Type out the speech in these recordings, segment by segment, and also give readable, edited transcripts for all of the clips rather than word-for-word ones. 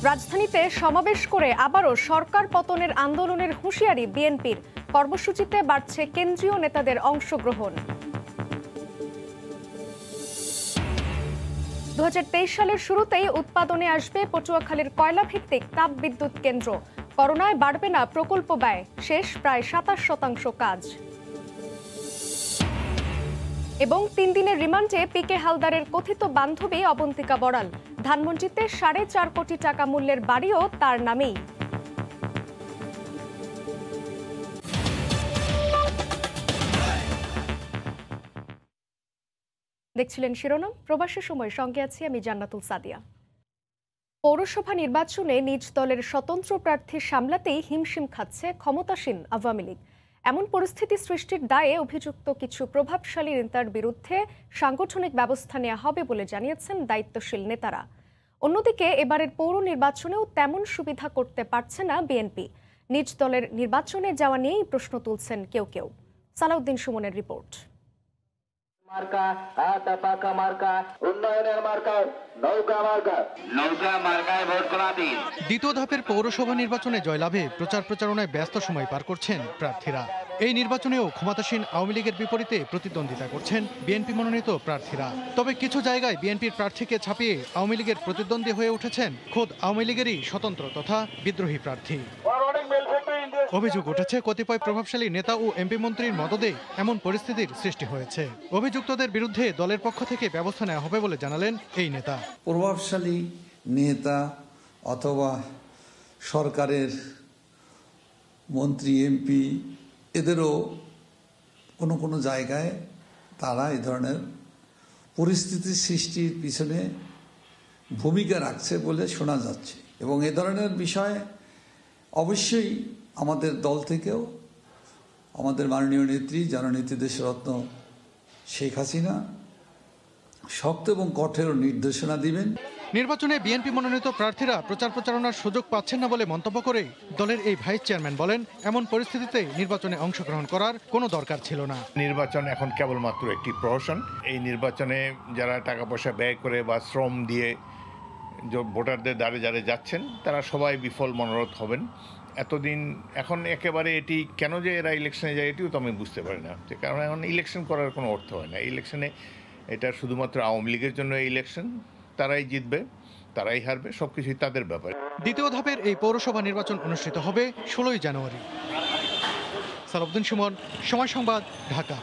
রাজধানীতে সমাবেশ করে আবারও সরকার পতনের আন্দোলনের হুঁশিয়ারি বিএনপির। কর্মসূচিতে বাড়ছে কেন্দ্রীয় নেতাদের অংশগ্রহণ। 2023 সালের শুরুতেই উৎপাদনে আসবে পটুয়াখালীর কয়লা ভিত্তিক তাপবিদ্যুৎ কেন্দ্র। করোনায় বাড়বে না প্রকল্প ব্যয়, শেষ প্রায় 27% কাজ। এবং 3 দিনের রিমান্ডে পিকে হালদারের কথিত বান্ধবী অবন্তিকা বড়াল। ধানমন্ডিতে 4.5 কোটি টাকা মূল্যের বাড়িও তার নামেই। দেখছিলেন শিরোনাম। প্রবাসী সময়, সঙ্গে আছি আমি জান্নাতুল সাদিয়া। পৌরসভা নির্বাচনে নিজ দলের স্বতন্ত্র প্রার্থী সামলাতেই হিমশিম খাচ্ছে ক্ষমতাসীন আওয়ামী লীগ। এমন পরিস্থিতি সৃষ্টির দায়ে অভিযুক্ত কিছু প্রভাবশালী নেতার বিরুদ্ধে সাংগঠনিক ব্যবস্থা নেওয়া হবে বলে জানিয়েছেন দায়িত্বশীল নেতারা। অন্যদিকে এবারের পৌর নির্বাচনেও তেমন সুবিধা করতে পারছে না বিএনপি। নিজ দলের নির্বাচনে যাওয়া নিয়েই প্রশ্ন তুলছেন কেউ কেউ। সালাউদ্দিন সুমনের রিপোর্ট। দ্বিতীয় ধাপের পৌরসভা নির্বাচনে জয়লাভে প্রচার প্রচারণায় ব্যস্ত সময় পার করছেন প্রার্থীরা। এই নির্বাচনেও ক্ষমতাসীন আওয়ামী লীগের বিপরীতে প্রতিদ্বন্দ্বিতা করছেন বিএনপি মনোনীত প্রার্থীরা। তবে কিছু জায়গায় বিএনপির প্রার্থীকে ছাপিয়ে আওয়ামী লীগের প্রতিদ্বন্দ্বী হয়ে উঠেছেন খোদ আওয়ামী লীগেরই স্বতন্ত্র তথা বিদ্রোহী প্রার্থী। অভিযোগ উঠেছে কতিপয় প্রভাবশালী নেতা ও এমপি মন্ত্রীর মদদে এমন পরিস্থিতির সৃষ্টি হয়েছে। অভিযুক্তদের বিরুদ্ধে দলের পক্ষ থেকে ব্যবস্থা নেওয়া হবে বলে জানালেন এই নেতা। প্রভাবশালী নেতা অথবা সরকারের মন্ত্রী এমপি এদেরও কোনো কোনো জায়গায় তারা এই ধরনের পরিস্থিতি সৃষ্টির পিছনে ভূমিকা রাখছে বলে শোনা যাচ্ছে, এবং এ ধরনের বিষয়ে অবশ্যই আমাদের দল থেকেও আমাদের মাননীয় নেত্রী জননেত্রী দেশরত্ন শেখ হাসিনা শক্ত এবং কঠোর নির্দেশনা দিবেন। নির্বাচনে বিএনপি মনোনীত প্রার্থীরা প্রচার প্রচারণার সুযোগ পাচ্ছেন না বলে মন্তব্য করে দলের এই ভাইস চেয়ারম্যান বলেন, এমন পরিস্থিতিতে নির্বাচনে অংশগ্রহণ করার কোনো দরকার ছিল না। নির্বাচন এখন কেবলমাত্র একটি প্রহসন। এই নির্বাচনে যারা টাকা পয়সা ব্যয় করে বা শ্রম দিয়ে ভোটারদের দ্বারে দ্বারে যাচ্ছেন তারা সবাই বিফল মনোরথ হবেন। এতদিন এখন একেবারে এটি কেন যে এরা ইলেকশনে যায় এটিও তো আমি বুঝতে পারি না, কারণ এখন ইলেকশন করার কোনো অর্থ হয় না। ইলেকশনে এটা শুধুমাত্র আওয়ামী লীগের জন্য ইলেকশন, তারাই জিতবে তারাই হারবে, সবকিছুই তাদের ব্যাপারে। দ্বিতীয় ধাপের এই পৌরসভা নির্বাচন অনুষ্ঠিত হবে 16 জানুয়ারি। সালাউদ্দিন সুমন, সময় সংবাদ, ঢাকা।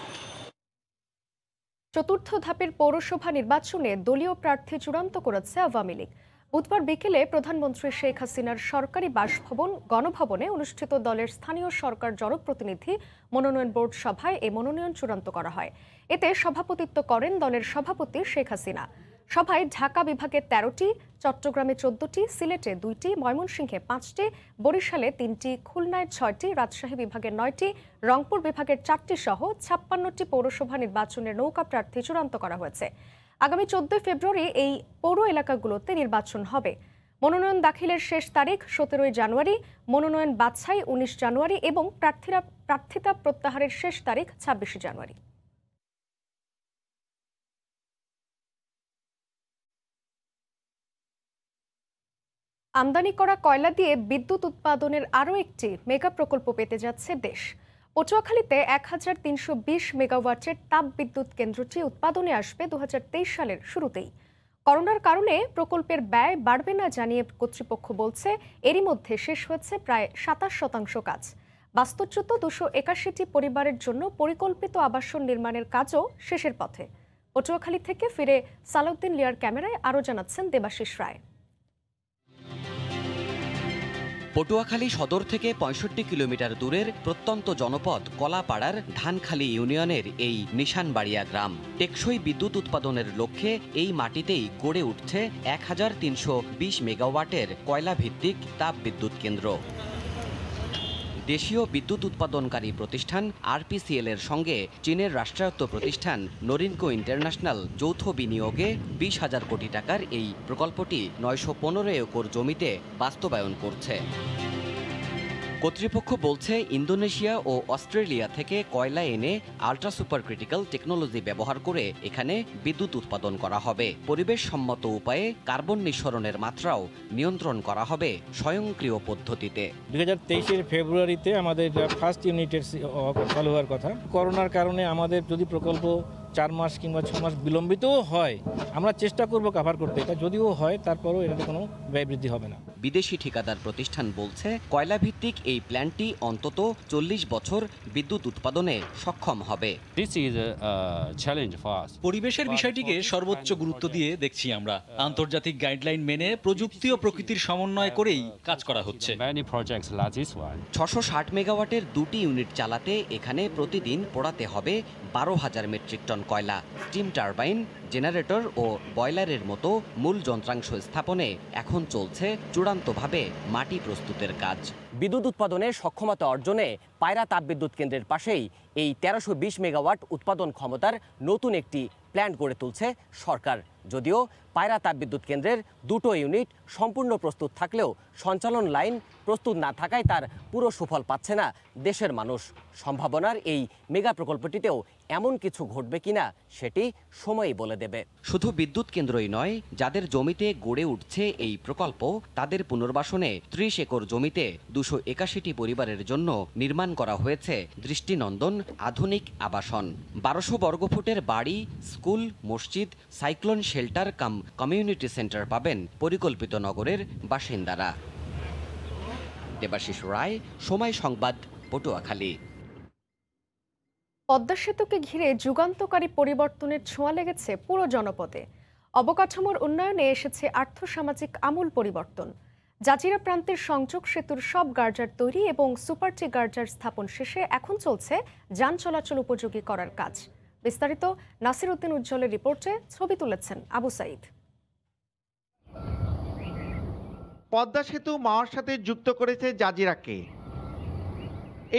চতুর্থ ধাপের পৌরসভা নির্বাচনে দলীয় প্রার্থী চূড়ান্ত করেছে আওয়ামী লীগ। বুধবার বিকেলে প্রধানমন্ত্রী শেখ হাসিনার সরকারি বাসভবন গণভবনে অনুষ্ঠিত দলের স্থানীয় সরকার জনপ্রতিনিধি মনোনয়ন বোর্ড সভায় এই মনোনয়ন চূড়ান্ত করা হয়। এতে সভাপতিত্ব করেন দলের সভাপতি শেখ হাসিনা। সভায় ঢাকা বিভাগে 13টি, চট্টগ্রামে 14টি, সিলেটে 2টি, ময়মনসিংহে 5টি, বরিশালে 3টি, খুলনায় 6টি, রাজশাহী বিভাগের 9টি, রংপুর বিভাগের 4টি সহ 56টি পৌরসভা নির্বাচনের নৌকা প্রার্থী চূড়ান্ত করা হয়েছে। আগামী 14 ফেব্রুয়ারি এই পৌর এলাকাগুলোতে নির্বাচন হবে। মনোনয়ন দাখিলের শেষ তারিখ 17 জানুয়ারি, মনোনয়ন বাছাই 19 জানুয়ারি এবং প্রার্থিতা প্রত্যাহারের শেষ তারিখ 26 জানুয়ারি। আমদানি করা কয়লা দিয়ে বিদ্যুৎ উৎপাদনের আরও একটি মেগা প্রকল্প পেতে যাচ্ছে দেশ। পটুয়াখালীতে 1320 মেগাওয়াটের তাপ বিদ্যুৎ কেন্দ্রটি উৎপাদনে আসবে 2023 সালের শুরুতেই। করোনার কারণে প্রকল্পের ব্যয় বাড়বে না জানিয়ে কর্তৃপক্ষ বলছে, এরই মধ্যে শেষ হয়েছে প্রায় 27% কাজ। বাস্তুচ্যুত 281টি পরিবারের জন্য পরিকল্পিত আবাসন নির্মাণের কাজও শেষের পথে। পটুয়াখালী থেকে ফিরে সালাউদ্দিন লিয়ার ক্যামেরায় আরও জানাচ্ছেন দেবাশিস রায়। পটুয়াখালী সদর থেকে 65 কিলোমিটার দূরের প্রত্যন্ত জনপদ কলাপাড়ার ধানখালী ইউনিয়নের এই নিশানবাড়িয়া গ্রাম টেকসই বিদ্যুৎ উৎপাদনের লক্ষ্যে এই মাটিতেই গড়ে উঠছে 1320 মেগাওয়াটের কয়লা ভিত্তিক তাপ বিদ্যুৎ কেন্দ্র। দেশীয় বিদ্যুৎ উৎপাদনকারী প্রতিষ্ঠান আরপিসিএল এর সঙ্গে চীনের রাষ্ট্রায়ত্ত প্রতিষ্ঠান নরিনকো ইন্টারন্যাশনাল যৌথ বিনিয়োগে 20,000 কোটি টাকার এই প্রকল্পটি 915 একর জমিতে বাস্তবায়ন করছে। কর্তৃপক্ষ বলছে ইন্দোনেশিয়া ও অস্ট্রেলিয়া থেকে কয়লা এনে আল্ট্রা সুপার ক্রিটিক্যাল টেকনোলজি ব্যবহার করে এখানে বিদ্যুৎ উৎপাদন করা হবে। পরিবেশ সম্মত উপায়ে কার্বন নিঃসরণের মাত্রাও নিয়ন্ত্রণ করা হবে স্বয়ংক্রিয় পদ্ধতিতে। 2023 ফেব্রুয়ারিতে আমাদের ফার্স্ট ইউনিটের চালু হওয়ার কথা। করোনার কারণে আমাদের যদি প্রকল্প 4 মাস কিংবা 6 মাস বিলম্বিতও হয়, আমরা চেষ্টা করব কভার করতে। এটা যদিও হয় তারপরেও এটাতে কোনো ব্যয় বৃদ্ধি হবে না। বিদেশি ঠিকাদার প্রতিষ্ঠান বলছে কয়লা ভিত্তিক এই প্ল্যান্টটি অন্তত 40 বছর বিদ্যুৎ উৎপাদনে সক্ষম হবে। পরিবেশের বিষয়টিকে সর্বোচ্চ গুরুত্ব দিয়ে দেখছি আমরা। আন্তর্জাতিক গাইডলাইন মেনে প্রযুক্তি ও প্রকৃতির সমন্বয় করেই কাজ করা হচ্ছে। 660 মেগাওয়াটের 2টি ইউনিট চালাতে এখানে প্রতিদিন পোড়াতে হবে 12,000 মেট্রিক টন কয়লা। স্টিম টারবাইন, জেনারেটর ও বয়লারের মতো মূল যন্ত্রাংশ স্থাপনে এখন চলছে চূড়ান্তভাবে মাটি প্রস্তুতের কাজ। বিদ্যুৎ উৎপাদনে সক্ষমতা অর্জনে পায়রা তাপবিদ্যুৎ কেন্দ্রের পাশেই এই 1320 মেগাওয়াট উৎপাদন ক্ষমতার নতুন একটি প্ল্যান্ট গড়ে তুলছে সরকার। যদিও পায়রা তাপবিদ্যুৎ কেন্দ্রের 2টো ইউনিট সম্পূর্ণ প্রস্তুত থাকলেও সঞ্চালন লাইন প্রস্তুত না থাকায় তার পুরো সুফল পাচ্ছে না দেশের মানুষ। সম্ভাবনার এই মেগা প্রকল্পটিতেও এমন কিছু ঘটবে কিনা সেটি সময়ই বলে দেবে। শুধু বিদ্যুৎ কেন্দ্রই নয়, যাদের জমিতে গড়ে উঠছে এই প্রকল্প তাদের পুনর্বাসনে 30 একর জমিতে 281টি পরিবারের জন্য নির্মাণ করা হয়েছে দৃষ্টিনন্দন আধুনিক আবাসন। 1200 বর্গফুটের বাড়ি, স্কুল, মসজিদ, সাইক্লোন শেল্টার কাম কমিউনিটি সেন্টার পাবেন পরিকল্পিত নগরের বাসিন্দারা। দেবাশিস রায়, সময় সংবাদ, পটুয়াখালী। পদ্মা সেতুকে ঘিরে যুগান্তকারী পরিবর্তনের ছোঁয়া লেগেছে পুরো জনপদে। অবকাঠামোর উন্নয়নে এসেছে আর্থসামাজিক আমূল পরিবর্তন। জাজিরা প্রান্তের সংযোগ সেতুর সব গার্জার তৈরি এবং সুপার টি গার্জার স্থাপন শেষে এখন চলছে যান চলাচল উপযোগী করার কাজ। বিস্তারিত নাসির উদ্দিন উজ্জ্বলের রিপোর্টে ছবি তুলেছেন আবু সাইদ। পদ্মা সেতু মাওয়ার সাথে যুক্ত করেছে জাজিরাকে।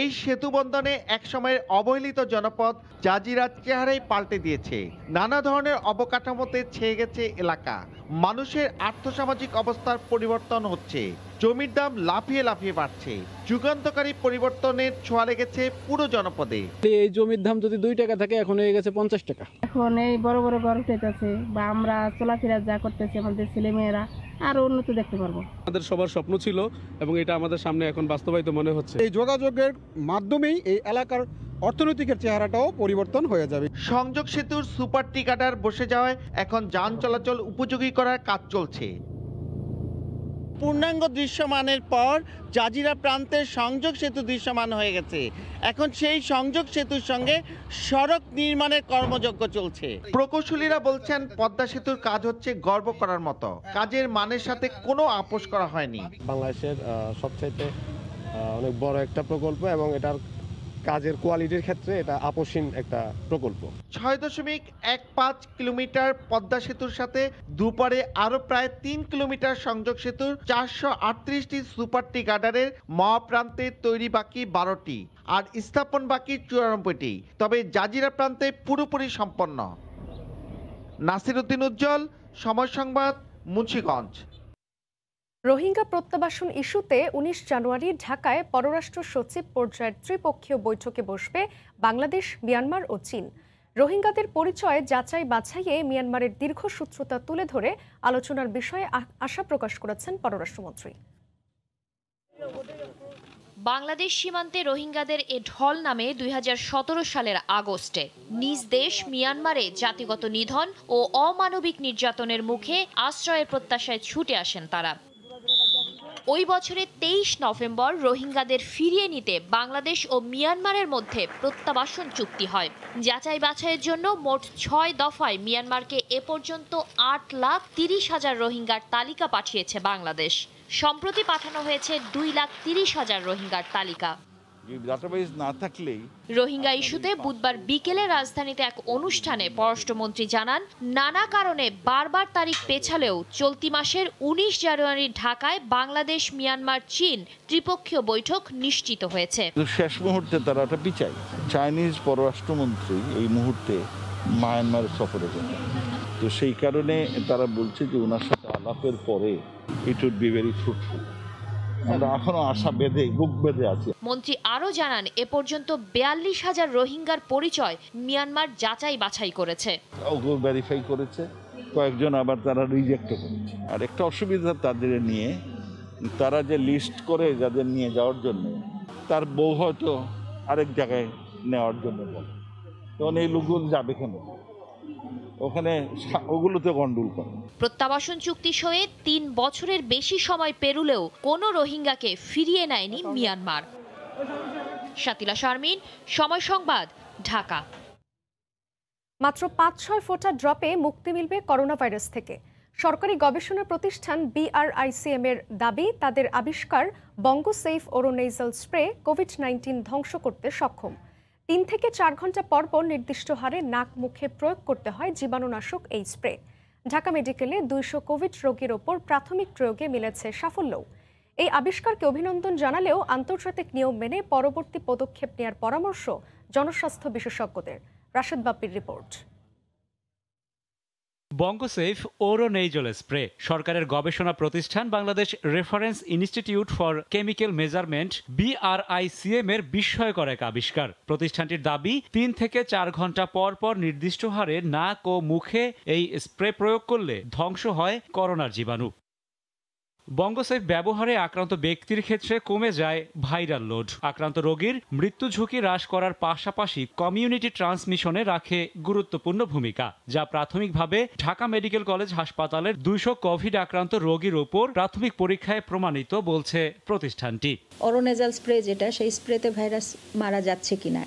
এই সেতু বন্ধনে একসময়ের অবহেলিত জনপদ জাজিরার চেহারাই পাল্টে দিয়েছে। নানা ধরনের অবকাঠামোতে ছেয়ে গেছে এলাকা। মানুষের আর্থসামাজিক অবস্থার পরিবর্তন হচ্ছে, জমির দাম লাফিয়ে লাফিয়ে বাড়ছে। যুগান্তকারী পরিবর্তনের ছোঁয়া লেগেছে পুরো জনপদে। এই জমির দাম যদি 2 টাকা থাকে এখন হয়ে গেছে 50 টাকা। এখন এই বড় বড় ঘর উঠেছে বা আমরা চলাফেরা যা করতেছি আমাদের ছেলেমেয়েরা আরো উন্নত দেখতে পারবো। আমাদের সবার স্বপ্ন ছিল এবং এটা আমাদের সামনে এখন বাস্তবায়িত মনে হচ্ছে। এই যোগাযোগের মাধ্যমেই এই এলাকার অর্থনৈতিকের চেহারাটাও পরিবর্তন হয়ে যাবে। সংযোগ সেতুর সুপার টি গার্ডার বসে যাওয়ায় এখন যান চলাচল উপযোগী করার কাজ চলছে। পূর্ণাঙ্গ দৃশ্যমানের পর জাজিরা প্রান্তের সংযোগ সেতু দৃশ্যমান হয়ে গেছে। এখন সেই সংযোগ সেতুর সঙ্গে সড়ক নির্মাণের কর্মযজ্ঞ চলছে। প্রকৌশলীরা বলছেন পদ্মা সেতুর কাজ হচ্ছে গর্ব করার মতো। কাজের মানের সাথে কোনো আপোষ করা হয়নি। বাংলাদেশের সবচাইতে অনেক বড় একটা প্রকল্প এবং এটার কাজের কোয়ালিটির ক্ষেত্রে এটা আপোষহীন একটা প্রকল্প। 6.15 কিলোমিটার পদ্মা সেতুর সাথে দুপারে আরো প্রায় 3 কিলোমিটার সংযোগ সেতুর 438টি সুপার টি গার্ডারের মাওয়া প্রান্তে তৈরি বাকি 12টি আর স্থাপন বাকি 94টি। তবে জাজিরা প্রান্তে পুরোপুরি সম্পন্ন। নাসির উদ্দিন উজ্জ্বল, সময় সংবাদ, মুন্সিগঞ্জ। রোহিঙ্গা প্রত্যাবাসন ইস্যুতে 19 জানুয়ারি ঢাকায় পররাষ্ট্র সচিব পর্যায়ের ত্রিপক্ষীয় বৈঠকে বসবে বাংলাদেশ, মিয়ানমার ও চীন। রোহিঙ্গাদের পরিচয় যাচাই বাছাইয়ে মিয়ানমারের দীর্ঘসূত্রতা তুলে ধরে আলোচনার বিষয়ে আশা প্রকাশ করেছেন পররাষ্ট্রমন্ত্রী। বাংলাদেশ সীমান্তে রোহিঙ্গাদের এ ঢল নামে 2017 সালের আগস্টে নিজ দেশ মিয়ানমারে জাতিগত নিধন ও অমানবিক নির্যাতনের মুখে আশ্রয়ের প্রত্যাশায় ছুটে আসেন তারা। ওই বছরের 23 নভেম্বর রোহিঙ্গাদের ফিরিয়ে নিতে বাংলাদেশ ও মিয়ানমারের মধ্যে প্রত্যাবাসন চুক্তি হয়। যাচাই বাছাইয়ের জন্য মোট 6 দফায় মিয়ানমারকে এ পর্যন্ত 8,30,000 রোহিঙ্গার তালিকা পাঠিয়েছে বাংলাদেশ। সম্প্রতি পাঠানো হয়েছে 2,30,000 রোহিঙ্গার তালিকা। রোহিঙ্গা ইস্যুতে বুধবার বিকেলে রাজধানীতে এক অনুষ্ঠানে পররাষ্ট্রমন্ত্রী জানান, নানা কারণে বারবার তারিখ পেছালেও চলতি মাসের 19 জানুয়ারি ঢাকায় বাংলাদেশ, মিয়ানমার, চীন ত্রিপক্ষীয় বৈঠক নিশ্চিত হয়েছে। শেষ মুহূর্তে তারা এটা পিছায়। চাইনিজ পররাষ্ট্রমন্ত্রী এই মুহূর্তে মায়ানমার সফরে যাবে, তো সেই কারণে তারা বলছে যে ওনার সাথে আলাপের পরে it would be very fruitful. আমরা এখনো আশা বেঁধে বুক বেঁধে আছি। মন্ত্রী আরও জানান, এ পর্যন্ত 42,000 রোহিঙ্গার পরিচয় মিয়ানমার যাচাই বাছাই করেছে, ওগুলো ভেরিফাই করেছে, কয়েকজন আবার তারা রিজেক্টও করেছে। আর একটা অসুবিধা তাদের নিয়ে, তারা যে লিস্ট করে যাদের নিয়ে যাওয়ার জন্য, তার বউ হয়তো আরেক জায়গায় নেওয়ার জন্য বলে, তখন এই লোকগুলো যাবে কেন? ওখানে ওগুলোতে গন্ডগোল করে। প্রত্যাবাসন চুক্তি সয়ে 3 বছরের বেশি সময় পেরুলেও কোনো রোহিঙ্গাকে ফিরিয়ে নেয়নি মিয়ানমার। শাতিলা শারমিন, সময় সংবাদ, ঢাকা। মাত্র 5-6 ফোঁটা ড্রপে মুক্তি মিলবে করোনা ভাইরাস থেকে। সরকারি গবেষণা প্রতিষ্ঠান BRICM এর দাবি, তাদের আবিষ্কার বঙ্গোসেফ ওরোনেজাল স্প্রে কোভিড-19 ধ্বংস করতে সক্ষম। 3 থেকে 4 ঘন্টা পর পর নির্দিষ্ট হারে নাক মুখে প্রয়োগ করতে হয় জীবাণুনাশক এই স্প্রে। ঢাকা মেডিকেলে 200 কোভিড রোগীর ওপর প্রাথমিক প্রয়োগে মিলেছে সাফল্যও। এই আবিষ্কারকে অভিনন্দন জানালেও আন্তর্জাতিক নিয়ম মেনে পরবর্তী পদক্ষেপ নেওয়ার পরামর্শ জনস্বাস্থ্য বিশেষজ্ঞদের। রাশেদ বাপ্পির রিপোর্ট। বঙ্গোসেফ ওরোনেজাল স্প্রে সরকারের গবেষণা প্রতিষ্ঠান Bangladesh reference institute for chemical measurement BRICM এর বিস্ময়কর এক আবিষ্কার। প্রতিষ্ঠানটির দাবি, 3 থেকে 4 ঘন্টা পর পর নির্দিষ্ট হারে নাক ও মুখে এই স্প্রে প্রয়োগ করলে ধ্বংস হয় করোনার জীবাণু। বঙ্গোসেফ ব্যবহারে আক্রান্ত ব্যক্তির ক্ষেত্রে কমে যায় ভাইরাল লোড। আক্রান্ত রোগীর মৃত্যু ঝুঁকি হ্রাস করার পাশাপাশি কমিউনিটি ট্রান্সমিশনে রাখে গুরুত্বপূর্ণ ভূমিকা, যা প্রাথমিকভাবে ঢাকা মেডিকেল কলেজ হাসপাতালের 200 কোভিড আক্রান্ত রোগীর ওপর প্রাথমিক পরীক্ষায় প্রমাণিত বলছে প্রতিষ্ঠানটি। ওরোনেজাল স্প্রে যেটা, সেই স্প্রেতে ভাইরাস মারা যাচ্ছে কিনা,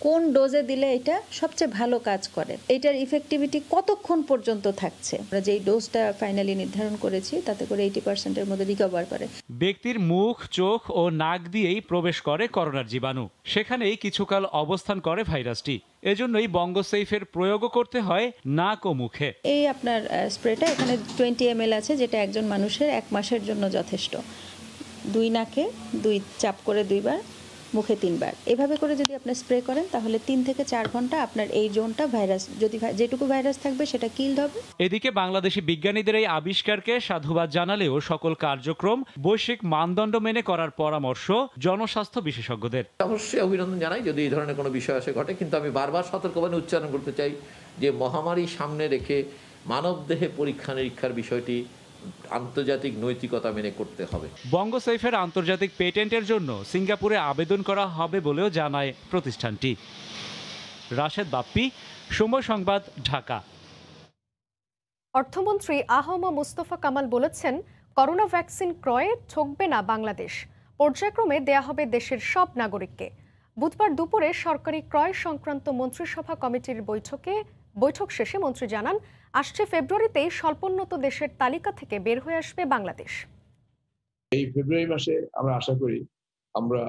কোন ডোজে দিলে এটা সবচেয়ে ভালো কাজ করে, এটার ইফেক্টিভিটি কতক্ষণ পর্যন্ত থাকছে। আমরা যেই ডোজটা ফাইনালি নির্ধারণ করেছি তাতে করে 80% মধ্যে রিকভার করে। ব্যক্তির মুখ, চোখ ও নাক দিয়েই প্রবেশ করে করোনার জীবাণু, সেখানেই কিছুকাল অবস্থান করে ভাইরাসটি। এজন্যই বঙ্গোসেফের প্রয়োগও করতে হয় নাক ও মুখে। এই আপনার স্প্রেটা এখানে 20 ml আছে, যেটা একজন মানুষের 1 মাসের জন্য যথেষ্ট। 2 নাকে 2 চাপ করে 2 বার, মুখে 3 বার, এভাবে করে যদি আপনি স্প্রে করেন তাহলে 3 থেকে 4 ঘন্টা আপনার এই জোনটা ভাইরাস, যদি যেটুকু ভাইরাস থাকবে সেটা কিলড হবে। এদিকে বাংলাদেশি বিজ্ঞানীদের এই আবিষ্কারকে সাধুবাদ জানালেও সকল কার্যক্রম বৈশ্বিক মানদণ্ড মেনে করার পরামর্শ জনস্বাস্থ্য বিশেষজ্ঞদের। অবশ্যই অভিনন্দন জানাই যদি এই ধরনের কোনো বিষয় আসে ঘটে, কিন্তু আমি বারবার সতর্কবাণী উচ্চারণ করতে চাই যে মহামারী সামনে রেখে মানবদেহে পরীক্ষা নিরীক্ষার বিষয়টি আন্তর্জাতিক নৈতিকতা মেনে করতে হবে। বঙ্গোসেফের আন্তর্জাতিক পেটেন্টের জন্য সিঙ্গাপুরে আবেদন করা হবে বলেও জানায় প্রতিষ্ঠানটি। রাশেদ বাপ্পি, সময় সংবাদ, ঢাকা। অর্থমন্ত্রী আহম মুস্তফা কামাল বলেছেন, করোনা ভ্যাকসিন ক্রয়ে ঠকবে না বাংলাদেশ, পর্যায়ক্রমে দেয়া হবে দেশের সব নাগরিককে। বুধবার দুপুরে সরকারি ক্রয় সংক্রান্ত মন্ত্রিসভা কমিটির বৈঠক শেষে মন্ত্রী জানান, আসছে ফেব্রুয়ারিতেই স্বল্পোন্নত দেশের তালিকা থেকে বের হয়ে আসবে বাংলাদেশ। এই ফেব্রুয়ারি মাসে আমরা আশা করি আমরা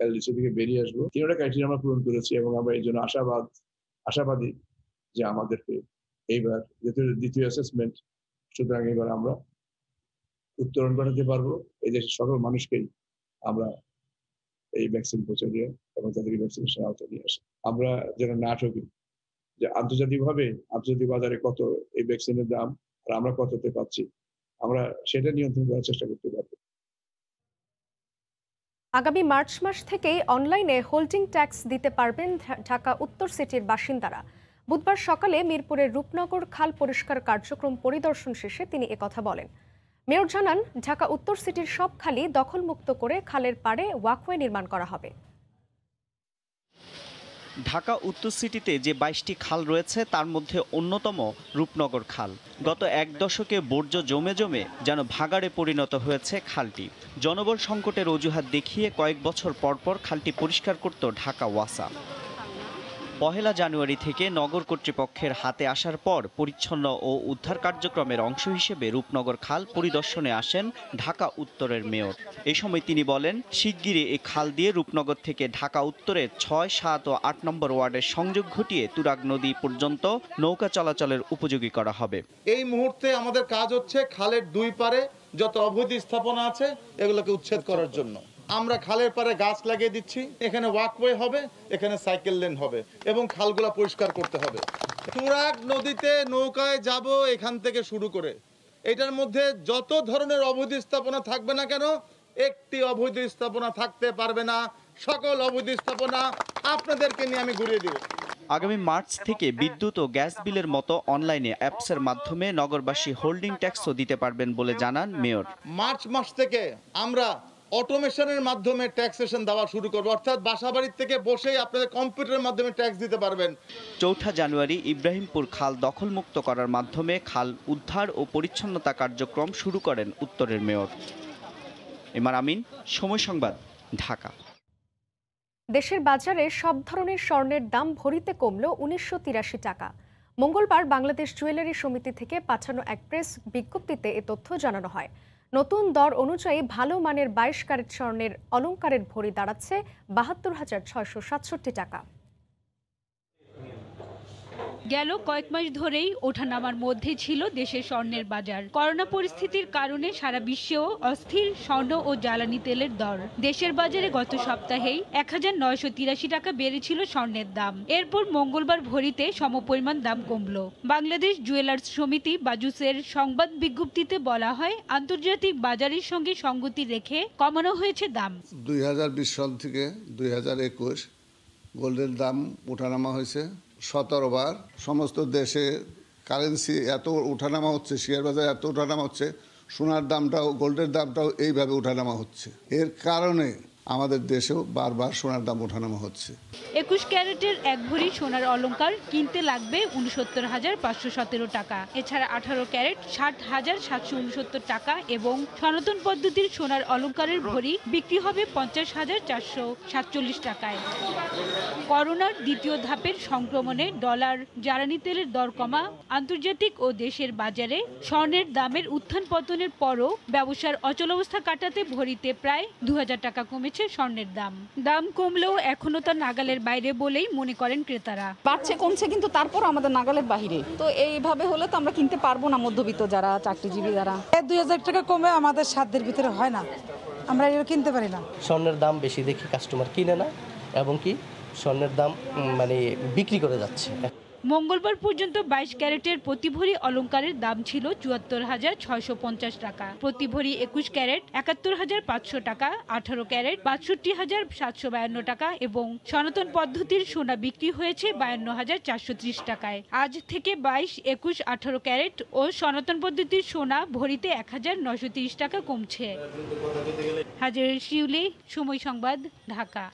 এলডিসি থেকে বেরিয়ে আসবো। 3টা ক্রাইটেরিয়া আমরা পূরণ করেছি এবং আমরা এই জন্য আশাবাদী যে আমাদেরকে এইবার দ্বিতীয় অ্যাসেসমেন্ট, সুতরাং এবার আমরা উত্তরণ ঘটাতে পারবো। এই দেশের সকল মানুষকেই আমরা এই ভ্যাকসিন পৌঁছে দিয়ে এবং তাদেরকে ভ্যাকসিনেশন আওতায় নিয়ে আসি। আমরা যেন না ঠকি, যে আন্তর্জাতিক বাজারে কত এই ভ্যাকসিনের দাম আর আমরা কততে পাচ্ছি, আমরা সেটা নিয়ন্ত্রণ করার চেষ্টা করতে পারবো। আগামী মার্চ মাস থেকেই অনলাইনে হোল্ডিং ট্যাক্স দিতে পারবেন ঢাকা উত্তর সিটির বাসিন্দারা। বুধবার সকালে মিরপুরের রূপনগর খাল পরিষ্কার কার্যক্রম পরিদর্শন শেষে তিনি একথা বলেন। মেয়র জানান, ঢাকা উত্তর সিটির সব খালই দখলমুক্ত করে খালের পাড়ে ওয়াকওয়ে নির্মাণ করা হবে। ঢাকা উত্তর সিটিতে যে 22টি খাল রয়েছে তার মধ্যে অন্যতম রূপনগর খাল। গত 1 দশকে বর্জ্য জমে যেন ভাগাড়ে পরিণত হয়েছে খালটি। জনবল সংকটের অজুহাত দেখিয়ে কয়েক বছর পর খালটি পরিষ্কার করত ঢাকা ওয়াসা। 1 জানুয়ারি থেকে নগর কর্তৃপক্ষের হাতে আসার পর পরিচ্ছন্ন ও উদ্ধার কার্যক্রমের অংশ হিসেবে রূপনগর খাল পরিদর্শনে আসেন ঢাকা উত্তরের মেয়র। এই সময় তিনি বলেন, শিগগিরই এই খাল দিয়ে রূপনগর থেকে ঢাকা উত্তরের 6, 7 ও 8 নম্বর ওয়ার্ডের সংযোগ ঘটিয়ে তুরাগ নদী পর্যন্ত নৌকা চলাচলের উপযোগী করা হবে। এই মুহূর্তে আমাদের কাজ হচ্ছে খালের 2 পারে যত অবৈধ স্থাপনা আছে এগুলোকে উচ্ছেদ করার জন্য। আমরা খালের পারে গাছ লাগিয়ে দিচ্ছি, এখানে ওয়াকওয়ে হবে, এখানে সাইকেল লেন হবে এবং খালগুলা পরিষ্কার করতে হবে। তুরাগ নদীতে নৌকায় যাব এখান থেকে শুরু করে এটার মধ্যে যত ধরনের অবৈধ স্থাপনা থাকবে না কেন, একটি অবৈধ স্থাপনা থাকতে পারবে না। সকল অবৈধ স্থাপনা আপনাদেরকে নিয়ে আমি ঘুরিয়ে দিব। আগামী মার্চ থেকে বিদ্যুৎ ও গ্যাস বিলের মতো অনলাইনে অ্যাপসের মাধ্যমে নগরবাসী হোল্ডিং ট্যাক্সও দিতে পারবেন বলে জানান মেয়র। মার্চ মাস থেকে আমরা অটোমেশনের মাধ্যমে ট্যাক্সেশন দেওয়া শুরু করব, অর্থাৎ বাসাবাড়ির থেকে বসেই আপনাদের কম্পিউটারের মাধ্যমে ট্যাক্স দিতে পারবেন। ৪ জানুয়ারি ইব্রাহিমপুর খাল দখলমুক্ত করার মাধ্যমে খাল উদ্ধার ও পরিচ্ছন্নতা কার্যক্রম শুরু করেন উত্তরের মেয়র। ইমার আমিন, সময় সংবাদ, ঢাকা। দেশের বাজারে সব ধরনের স্বর্ণের দাম ভরিতে কমল ১৯৮৩ টাকা। মঙ্গলবার বাংলাদেশ জুয়েলারি সমিতি থেকে পাঠানো এক প্রেস বিজ্ঞপ্তিতে এ তথ্য জানানো হয়। নতুন দর অনুযায়ী ভালো মানের ২২ ক্যারেট স্বর্ণের অলংকারের ভরি দাঁড়াচ্ছে ৭২,৬৬৭ টাকা। গেল কয়েক মাস ধরেই ওঠানামার মধ্যে ছিল দেশের স্বর্ণের বাজার। করোনা পরিস্থিতির কারণে সারা বিশ্বেও অস্থির স্বর্ণ ও জ্বালানি তেলের দর। দেশের বাজারে গত সপ্তাহেই ১,৯৮৩ টাকা বেড়েছিল স্বর্ণের দাম। এরপর মঙ্গলবার ভরিতে সমপরিমাণ দাম কমল। বাংলাদেশ জুয়েলার্স সমিতি বাজুসের সংবাদ বিজ্ঞপ্তিতে বলা হয়, আন্তর্জাতিক বাজারের সঙ্গে সঙ্গতি রেখে কমানো হয়েছে দাম। ২০২০ সাল থেকে ২০২১ গোল্ডের দাম ওঠানামা হয়েছে ১৭ বার। সমস্ত দেশে কারেন্সি এত ওঠানামা হচ্ছে, শেয়ার বাজার এত ওঠানামা হচ্ছে, সোনার দামটাও গোল্ডের দামটাও এইভাবে ওঠানামা হচ্ছে। এর কারণে আমাদের দেশেও বারবার সোনার দাম ওঠানামা হচ্ছে। ২১ ক্যারেটের এক ভরি সোনার অলংকার কিনতে লাগবে ৬৯,৫১৭ টাকা। এছাড়া ১৮ ক্যারেট ৬০,৭৬৯ টাকা এবং সনাতন পদ্ধতির সোনার অলংকারের ভরি বিক্রি হবে ৫০,৪৪৭ টাকায়। করোনার দ্বিতীয় ধাপের সংক্রমণে ডলার, জ্বালানি তেলের দর কমা, আন্তর্জাতিক ও দেশের বাজারে স্বর্ণের দামের উত্থান পতনের পরও ব্যবসার অচলাবস্থা কাটাতে ভরিতে প্রায় ২,০০০ টাকা কমেছে স্বর্ণের দাম কমলেও এখনো তার নাগালের বাইরে বলেই মনে করেন ক্রেতারা। বাড়ছে কমছে কিন্তু তারপর আমাদের নাগালের বাইরে, তো এইভাবে হলে তো আমরা কিনতে পারবো না। মধ্যবিত্ত যারা, চাকরিজীবী যারা, ২,০০০ টাকা কমে আমাদের সাধ্যের ভিতরে হয় না, আমরা এটা কিনতে পারি না। স্বর্ণের দাম বেশি দেখে কাস্টমার কিনে না এবং কি স্বর্ণের দাম বিক্রি করে যাচ্ছে। মঙ্গলবার পর্যন্ত ২২ ক্যারেটের প্রতি ভরি অলংকারের দাম ছিল ৭৪,৬৫০ টাকা, প্রতি ভরি ২১ ক্যারেট ৭১,৫০০ টাকা, ১৮ ক্যারেট ৬২,৭৫২ টাকা এবং সনাতন পদ্ধতির সোনা বিক্রি হয়েছে ৫২,৪৩০ টাকায়। আজ থেকে ২২, ২১, ১৮ ক্যারেট ও সনাতন পদ্ধতির সোনা ভরিতে ১,৯৩০ টাকা কমছে। হাজার শিউলি, সময় সংবাদ, ঢাকা।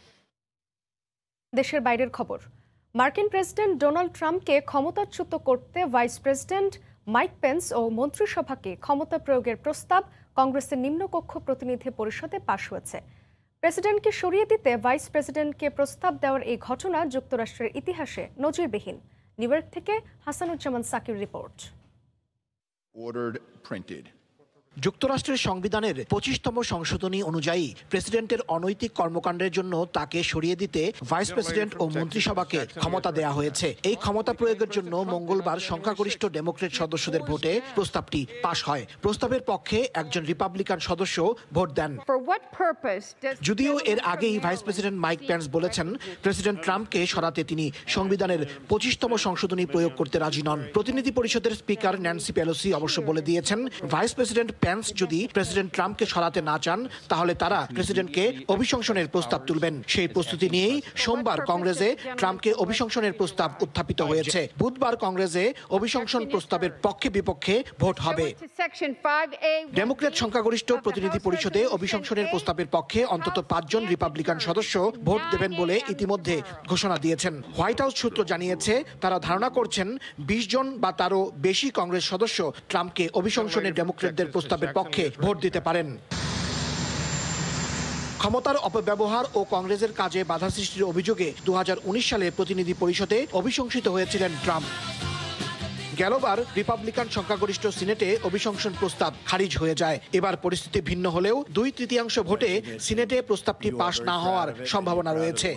দেশের বাইরের খবর। মার্কিন প্রেসিডেন্ট ডোনাল্ড ট্রাম্পকে ক্ষমতাচ্যুত করতে ভাইস প্রেসিডেন্ট মাইক পেন্স ও মন্ত্রিসভাকে ক্ষমতা প্রয়োগের প্রস্তাব কংগ্রেসের নিম্নকক্ষ প্রতিনিধি পরিষদে পাশ হয়েছে। প্রেসিডেন্টকে সরিয়ে দিতে ভাইস প্রেসিডেন্টকে প্রস্তাব দেওয়ার এই ঘটনা যুক্তরাষ্ট্রের ইতিহাসে নজিরবিহীন। নিউ ইয়র্ক থেকে হাসানুজ্জামান সাকির রিপোর্ট। যুক্তরাষ্ট্রের সংবিধানের ২৫তম সংশোধনী অনুযায়ী প্রেসিডেন্টের অনৈতিক কর্মকাণ্ডের জন্য তাকে সরিয়ে দিতে ভাইস প্রেসিডেন্ট ও মন্ত্রিসভাকে ক্ষমতা দেয়া হয়েছে। এই ক্ষমতা প্রয়োগের জন্য মঙ্গলবার সংখ্যাগরিষ্ঠ ডেমোক্রেট সদস্যদের ভোটে প্রস্তাবটি পাশ হয়। প্রস্তাবের পক্ষে একজন রিপাবলিকান সদস্য ভোট দেন। যদিও এর আগেই ভাইস প্রেসিডেন্ট মাইক পেন্স বলেছেন, প্রেসিডেন্ট ট্রাম্পকে সরাতে তিনি সংবিধানের ২৫তম সংশোধনী প্রয়োগ করতে রাজি নন। প্রতিনিধি পরিষদের স্পিকার ন্যান্সি পেলোসি অবশ্য বলে দিয়েছেন, ভাইস প্রেসিডেন্ট পেন্স যদি প্রেসিডেন্ট ট্রাম্পকে সরাতে না চান তাহলে তারা প্রেসিডেন্টকে অভিশংসনের প্রস্তাব তুলবেন। সেই প্রস্তুতি নিয়েই সোমবার কংগ্রেসে ট্রাম্পকে অভিশংসনের প্রস্তাব উত্থাপিত হয়েছে। বুধবার কংগ্রেসে অভিশংসন প্রস্তাবের পক্ষে বিপক্ষে ভোট হবে। ডেমোক্র্যাট সংখ্যাগরিষ্ঠ প্রতিনিধি পরিষদে অভিশংসনের প্রস্তাবের পক্ষে অন্তত ৫ জন রিপাবলিকান সদস্য ভোট দেবেন বলে ইতিমধ্যে ঘোষণা দিয়েছেন। হোয়াইট হাউস সূত্র জানিয়েছে, তারা ধারণা করছেন ২০ জন বা তারও বেশি কংগ্রেস সদস্য ট্রাম্পকে অভিশংসনের ডেমোক্র্যাটদের প্রস্তাবের পক্ষে ভোট দিতে পারেন। ক্ষমতার অপব্যবহার ও কংগ্রেসের কাজে বাধা সৃষ্টির অভিযোগে ২০১৯ সালে প্রতিনিধি পরিষদে অভিশংসিত হয়েছিলেন ট্রাম্প। গেলবার রিপাবলিকান সংখ্যাগরিষ্ঠ সিনেটে অভিশংসন প্রস্তাব খারিজ হয়ে যায়। এবার পরিস্থিতি ভিন্ন হলেও ২/৩ ভোটে সিনেটে প্রস্তাবটি পাশ না হওয়ার সম্ভাবনা রয়েছে।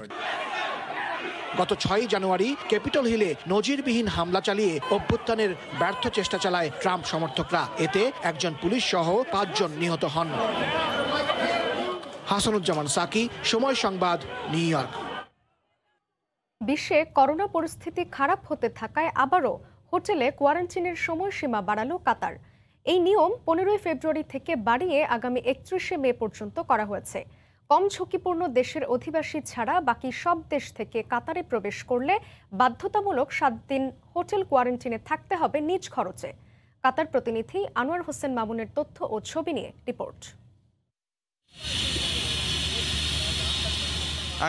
গত ৬ জানুয়ারি ক্যাপিটল হিলে নজিরবিহীন হামলা চালিয়ে অভ্যুত্থানের ব্যর্থ চেষ্টা চালায় ট্রাম্প সমর্থকরা। এতে একজন পুলিশ সহ ৫ জন নিহত হন। হাসানুজ্জামান সাকি, সময় সংবাদ, নিউ ইয়র্ক। বিশ্বে করোনা পরিস্থিতি খারাপ হতে থাকায় আবারও হোটেলে কোয়ারেন্টাইনের সময়সীমা বাড়ালো কাতার। এই নিয়ম 15 ফেব্রুয়ারি থেকে বাড়িয়ে আগামী 31 মে পর্যন্ত করা হয়েছে। কম ঝুঁকিপূর্ণ দেশের অধিবাসী ছাড়া বাকি সব দেশ থেকে কাতারে প্রবেশ করলে বাধ্যতামূলক 7 দিন হোটেল কোয়ারেন্টিনে থাকতে হবে নিজ খরচে। কাতার প্রতিনিধি আনোয়ার হোসেন মামুনের তথ্য ও ছবি নিয়ে রিপোর্ট।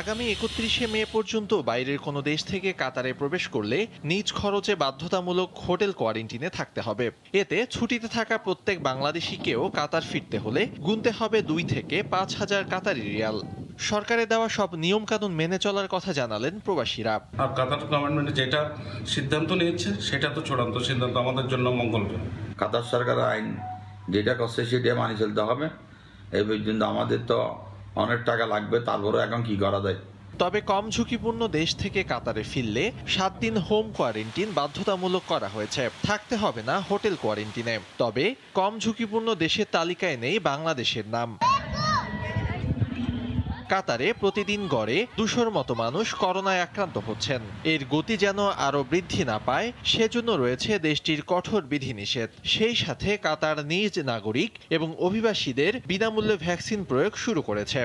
আগামী 31 মে পর্যন্ত বাইরের কোনো দেশ থেকে কাতারে প্রবেশ করলে নিজ খরচে বাধ্যতামূলক হোটেল কোয়ারেন্টিনে থাকতে হবে। এতে ছুটিতে থাকা প্রত্যেক বাংলাদেশিকেও কাতার ফিরতে হলে গুনতে হবে 2 থেকে 5,000 কাতারি রিয়াল। সরকারের দেওয়া সব নিয়ম কানুন মেনে চলার কথা জানালেন প্রবাসীরা। কাতার গভর্নমেন্ট যেটা সিদ্ধান্ত নিয়েছে সেটা তো চূড়ান্ত সিদ্ধান্ত, আমাদের জন্য মঙ্গলজনক। কাতার সরকারের আইন যেটা করছে সেটা মানি চলতে হবে। এই পর্যন্ত আমাদের তো অনেক টাকা লাগবে, তারপরে এখন কি করা যায়। তবে কম ঝুঁকিপূর্ণ দেশ থেকে কাতারে ফিরলে 7 দিন হোম কোয়ারেন্টিন বাধ্যতামূলক করা হয়েছে। থাকতে হবে না হোটেল কোয়ারেন্টিনে। তবে কম ঝুঁকিপূর্ণ দেশের তালিকায় নেই বাংলাদেশের নাম। কাতারে প্রতিদিন গড়ে 200-র মতো মানুষ করোনায় আক্রান্ত হচ্ছেন। এর গতি যেন আরো বৃদ্ধি না পায় সেজন্য রয়েছে দেশটির কঠোর বিধিনিষেধ। সেই সাথে কাতার নিজ নাগরিক এবং অভিবাসীদের বিনামূল্যে ভ্যাকসিন প্রয়োগ শুরু করেছে।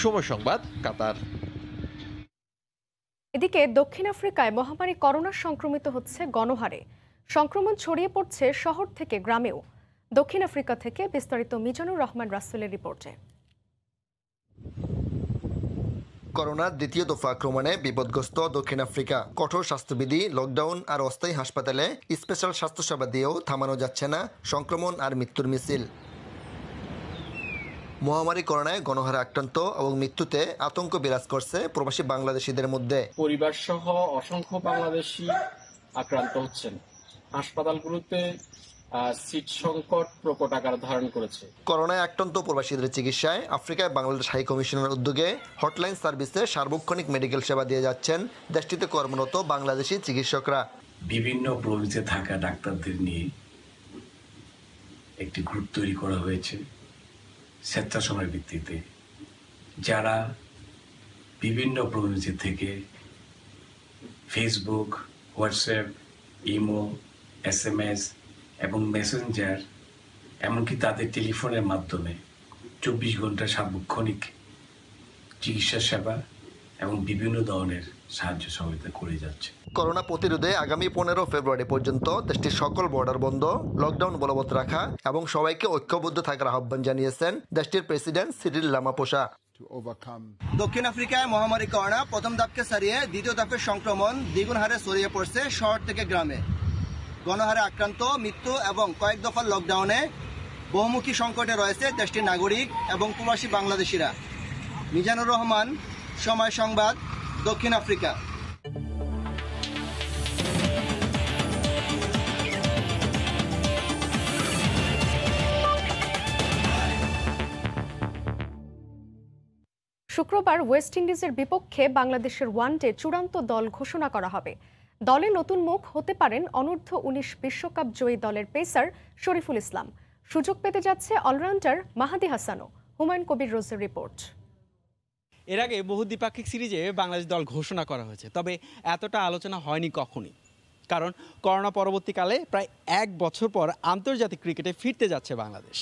সময় সংবাদ, কাতার। এদিকে দক্ষিণ আফ্রিকায় মহামারী করোনা সংক্রমিত হচ্ছে গণহারে। সংক্রমণ ছড়িয়ে পড়ছে শহর থেকে গ্রামেও। দক্ষিণ আফ্রিকা থেকে বিস্তারিত মিজানুর রহমান রাসেলের রিপোর্টে। করোনার দ্বিতীয় দফা আক্রমণে বিপদগ্রস্ত দক্ষিণ আফ্রিকা। কঠোর স্বাস্থ্যবিধি, লকডাউন আর অস্থায়ী হাসপাতালে স্পেশাল স্বাস্থ্যসেবা দিয়েও থামানো যাচ্ছে না সংক্রমণ আর মৃত্যুর মিছিল। মহামারী করোনায় গণহারে আক্রান্ত এবং মৃত্যুতে আতঙ্ক বিরাজ করছে প্রবাসী বাংলাদেশিদের মধ্যে। পরিবার সহ অসংখ্য বাংলাদেশি আক্রান্ত হচ্ছেন। হাসপাতালগুলোতে সিট সংকট প্রকট আকার ধারণ করেছে। করোনায় আক্রান্ত প্রবাসীদের চিকিৎসায় আফ্রিকায় বাংলাদেশ হাই কমিশনের উদ্যোগে হটলাইন সার্ভিসে সার্বক্ষণিক মেডিকেল সেবা দিয়ে যাচ্ছেন দেশটিতে কর্মরত বাংলাদেশি চিকিৎসকরা। বিভিন্ন প্রভিন্সে থাকা ডাক্তারদের নিয়ে একটি গ্রুপ তৈরি করা হয়েছে স্বেচ্ছাসেবার ভিত্তিতে, যারা বিভিন্ন প্রভিন্সে থেকে ফেসবুক, হোয়াটসঅ্যাপ, ইমো, SMS এবং মেসেঞ্জার, এমনকি তাদের টেলিফোনের মাধ্যমে 24 ঘন্টা সার্বক্ষণিক চিকিৎসা সেবা এবং বিভিন্ন ধরনের সাহায্য সহযোগিতা করে যাচ্ছে। করোনা প্রতিরোধে আগামী 15 ফেব্রুয়ারি পর্যন্ত দেশটির সকল বর্ডার বন্ধ, লকডাউন বলবৎ রাখা এবং সবাইকে ঐক্যবদ্ধ থাকার আহ্বান জানিয়েছেন দেশটির প্রেসিডেন্ট সিরিল রামাফোসা। দক্ষিণ আফ্রিকায় মহামারী করোনা প্রথম ধাপকে ছাড়িয়ে দ্বিতীয় ধাপের সংক্রমণ দ্বিগুণ হারে ছড়িয়ে পড়ছে শহর থেকে গ্রামে। গণহারে আক্রান্ত, মৃত্যু এবং কয়েক দফার লকডাউনে বহুমুখী সংকটে রয়েছে দেশটির নাগরিক এবং প্রবাসী বাংলাদেশিরা। মিজানুর রহমান, সময় সংবাদ, দক্ষিণ আফ্রিকা। শুক্রবার ওয়েস্ট ইন্ডিজের বিপক্ষে বাংলাদেশের ওয়ানডে চূড়ান্ত দল ঘোষণা করা হবে। দলে নতুন মুখ হতে পারেন অনূর্ধ্ব-19 বিশ্বকাপ জয়ী দলের পেসার শরীফুল ইসলাম। সুযোগ পেতে যাচ্ছে অলরাউন্ডার মাহাদি হাসানও। হুমায়ুন কবির রোজের রিপোর্ট। এর আগে বহুদ্বিপাক্ষিক সিরিজে বাংলাদেশ দল ঘোষণা করা হয়েছে, তবে এতটা আলোচনা হয়নি কখনই। কারণ করোনা পরবর্তীকালে প্রায় 1 বছর পর আন্তর্জাতিক ক্রিকেটে ফিরতে যাচ্ছে বাংলাদেশ।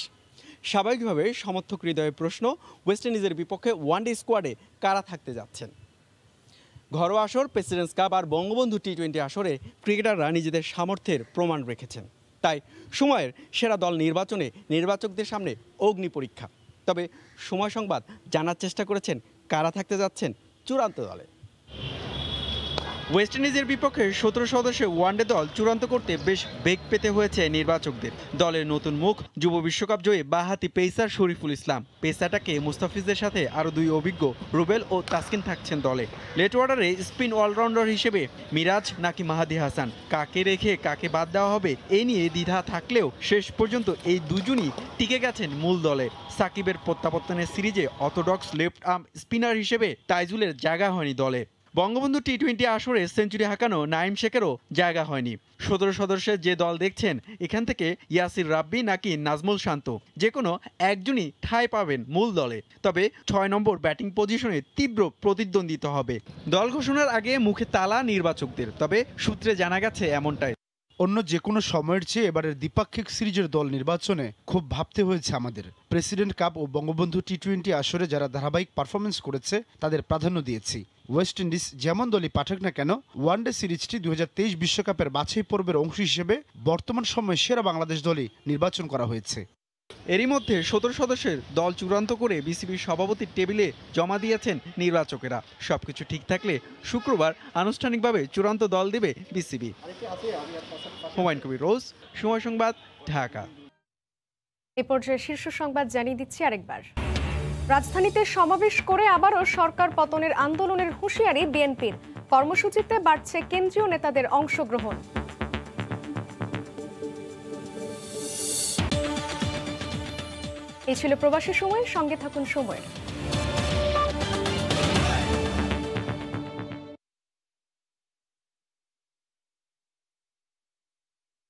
স্বাভাবিকভাবে সমর্থক হৃদয়ের প্রশ্ন, ওয়েস্ট ইন্ডিজের বিপক্ষে ওয়ানডে স্কোয়াডে কারা থাকতে যাচ্ছেন। ঘরোয়া আসর, প্রেসিডেন্টস কাপ আর বঙ্গবন্ধু টি-20 আসরে ক্রিকেটাররা নিজেদের সামর্থ্যের প্রমাণ রেখেছেন। তাই সময়ের সেরা দল নির্বাচনে নির্বাচকদের সামনে অগ্নি পরীক্ষা। তবে সময় সংবাদ জানার চেষ্টা করেছেন কারা থাকতে যাচ্ছেন চূড়ান্ত দলে। ওয়েস্ট ইন্ডিজের বিপক্ষে 17 সদস্যের ওয়ানডে দল চূড়ান্ত করতে বেশ বেগ পেতে হয়েছে নির্বাচকদের। দলের নতুন মুখ যুব বিশ্বকাপ জয়ী বাঁহাতি পেসার শরীফুল ইসলাম। পেসারটাকে মুস্তাফিজের সাথে আরও 2 অভিজ্ঞ রুবেল ও তাসকিন থাকছেন দলে। লেট অর্ডারে স্পিন অলরাউন্ডার হিসেবে মিরাজ নাকি মাহাদি হাসান, কাকে রেখে কাকে বাদ দেওয়া হবে এই নিয়ে দ্বিধা থাকলেও শেষ পর্যন্ত এই দুজনই টিকে গেছেন মূল দলে। সাকিবের প্রত্যাবর্তনের সিরিজে অর্থোডক্স লেফট আর্ম স্পিনার হিসেবে তাইজুলের জায়গা হয়নি দলে। বঙ্গবন্ধু টি-20 আসরে সেঞ্চুরি হাঁকানো নাইম শেখেরও জায়গা হয়নি। 17 সদস্যের যে দল দেখছেন, এখান থেকে ইয়াসির রাব্বি নাকি নাজমুল শান্ত যে কোনো একজনই ঠাঁই পাবেন মূল দলে। তবে 6 নম্বর ব্যাটিং পজিশনে তীব্র প্রতিদ্বন্দ্বিতা হবে। দল ঘোষণার আগে মুখে তালা নির্বাচকদের, তবে সূত্রে জানা গেছে এমনটাই। অন্য যে কোনো সময়ের চেয়ে এবারের দ্বিপাক্ষিক সিরিজের দল নির্বাচনে খুব ভাবতে হয়েছে আমাদের। প্রেসিডেন্ট কাপ ও বঙ্গবন্ধু টি-20 আসরে যারা ধারাবাহিক পারফরমেন্স করেছে তাদের প্রাধান্য দিয়েছি। ওয়েস্ট ইন্ডিজ যেমন দলই পাঠাক না কেন, ওয়ানডে সিরিজটি 2023 বিশ্বকাপের বাছাই পর্বের অংশ হিসেবে বর্তমান সময়ে সেরা বাংলাদেশ দলই নির্বাচন করা হয়েছে। এরই মধ্যে 17 সদস্যের দল চূড়ান্ত করে বিসিবির সভাপতির টেবিলে জমা দিয়েছেন নির্বাচকেরা। সবকিছু ঠিক থাকলে শুক্রবার আনুষ্ঠানিকভাবে চূড়ান্ত দল দেবে বিসিবি। হুমায়ুন কবির রোজ, সময় সংবাদ, ঢাকা। এ পর্যায়ে শীর্ষ সংবাদ জানিয়ে দিচ্ছি আরেকবার। রাজধানীতে সমাবেশ করে আবারও সরকার পতনের আন্দোলনের হুঁশিয়ারি বিএনপির। কর্মসূচিতে বাড়ছে কেন্দ্রীয় নেতাদের অংশগ্রহণ। এই ছিল প্রবাসী সময়, সঙ্গে থাকুন সময়ের।